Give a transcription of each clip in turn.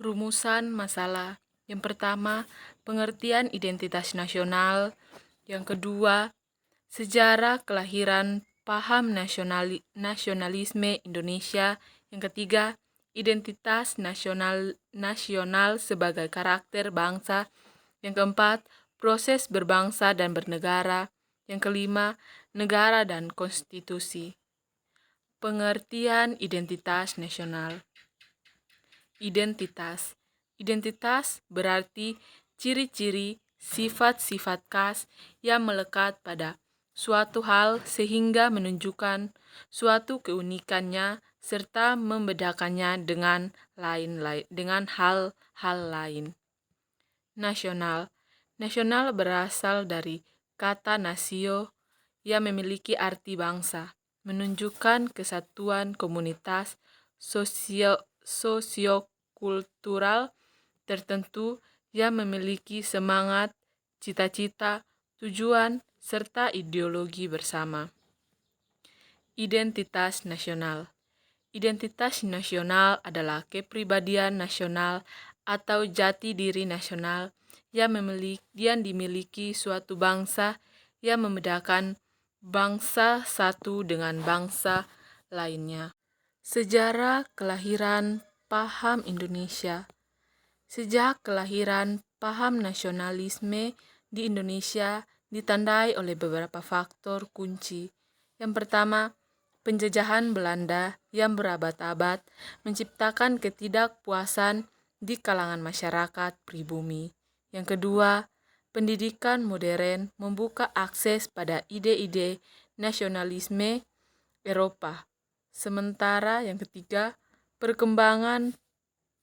Rumusan masalah. Yang pertama, pengertian identitas nasional. Yang kedua, sejarah kelahiran paham nasionalisme Indonesia. Yang ketiga, identitas nasional sebagai karakter bangsa. Yang keempat, proses berbangsa dan bernegara. Yang kelima, negara dan konstitusi. Pengertian identitas nasional. Identitas. Identitas berarti ciri-ciri, sifat-sifat khas yang melekat pada suatu hal sehingga menunjukkan suatu keunikannya serta membedakannya dengan hal-hal lain. Nasional. Nasional berasal dari kata nasio yang memiliki arti bangsa, menunjukkan kesatuan komunitas sosiokultural tertentu yang memiliki semangat, cita-cita, tujuan, serta ideologi bersama. Identitas nasional. Identitas nasional adalah kepribadian nasional atau jati diri nasional yang dimiliki suatu bangsa yang membedakan bangsa satu dengan bangsa lainnya. Sejarah kelahiran paham Indonesia. Sejak kelahiran paham nasionalisme di Indonesia ditandai oleh beberapa faktor kunci. Yang pertama, penjajahan Belanda yang berabad-abad menciptakan ketidakpuasan di kalangan masyarakat pribumi. Yang kedua, pendidikan modern membuka akses pada ide-ide nasionalisme Eropa. Sementara yang ketiga, perkembangan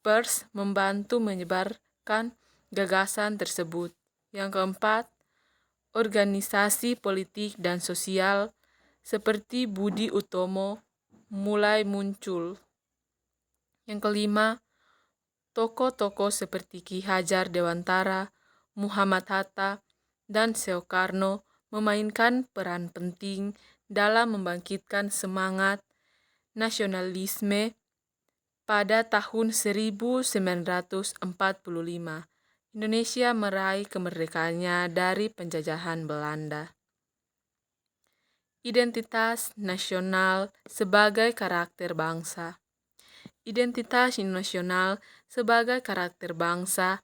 pers membantu menyebarkan gagasan tersebut. Yang keempat, organisasi politik dan sosial seperti Budi Utomo mulai muncul. Yang kelima, tokoh-tokoh seperti Ki Hajar Dewantara, Muhammad Hatta, dan Soekarno memainkan peran penting dalam membangkitkan semangat nasionalisme. Pada tahun 1945, Indonesia meraih kemerdekaannya dari penjajahan Belanda. Identitas nasional sebagai karakter bangsa. Identitas nasional sebagai karakter bangsa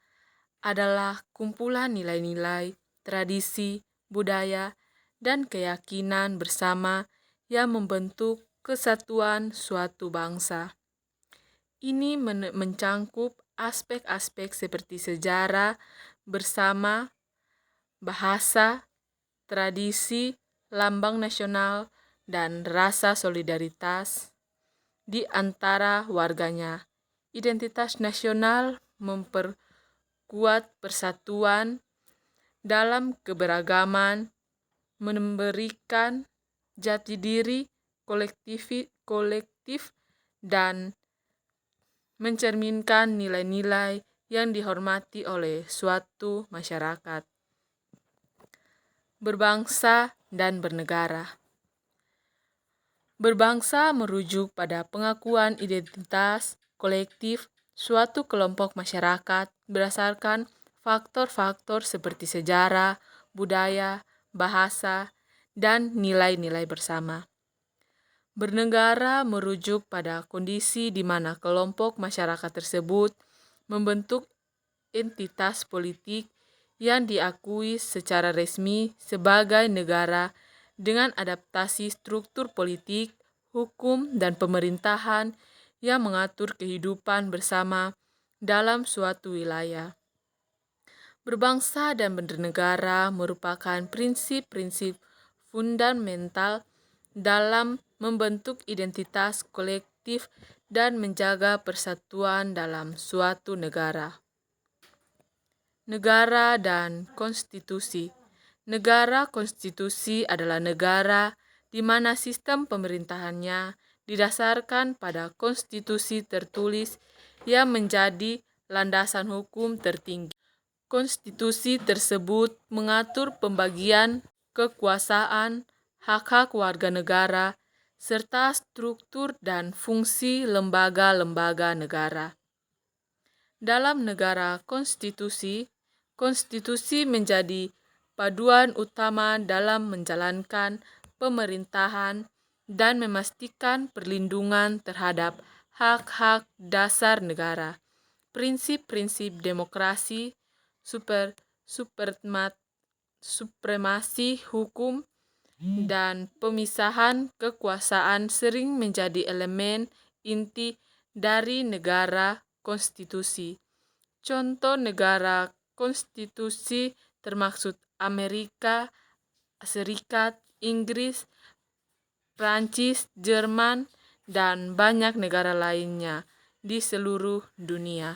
adalah kumpulan nilai-nilai, tradisi, budaya, dan keyakinan bersama yang membentuk kesatuan suatu bangsa. Ini mencangkup aspek-aspek seperti sejarah bersama, bahasa, tradisi, lambang nasional, dan rasa solidaritas di antara warganya. Identitas nasional memperkuat persatuan dalam keberagaman, memberikan jati diri kolektif dan mencerminkan nilai-nilai yang dihormati oleh suatu masyarakat. Berbangsa dan bernegara. Berbangsa merujuk pada pengakuan identitas kolektif suatu kelompok masyarakat berdasarkan faktor-faktor seperti sejarah, budaya, bahasa, dan nilai-nilai bersama. Bernegara merujuk pada kondisi di mana kelompok masyarakat tersebut membentuk entitas politik yang diakui secara resmi sebagai negara dengan adaptasi struktur politik, hukum, dan pemerintahan yang mengatur kehidupan bersama dalam suatu wilayah. Berbangsa dan bernegara merupakan prinsip-prinsip fundamental dalam membentuk identitas kolektif dan menjaga persatuan dalam suatu negara. Negara dan konstitusi. Negara konstitusi adalah negara di mana sistem pemerintahannya didasarkan pada konstitusi tertulis yang menjadi landasan hukum tertinggi. Konstitusi tersebut mengatur pembagian kekuasaan, hak-hak warga negara, serta struktur dan fungsi lembaga-lembaga negara. Dalam negara konstitusi, konstitusi menjadi paduan utama dalam menjalankan pemerintahan dan memastikan perlindungan terhadap hak-hak dasar negara. Prinsip-prinsip demokrasi, supremasi hukum, dan pemisahan kekuasaan sering menjadi elemen inti dari negara konstitusi. Contoh negara konstitusi termasuk Amerika Serikat, Inggris, Prancis, Jerman, dan banyak negara lainnya di seluruh dunia.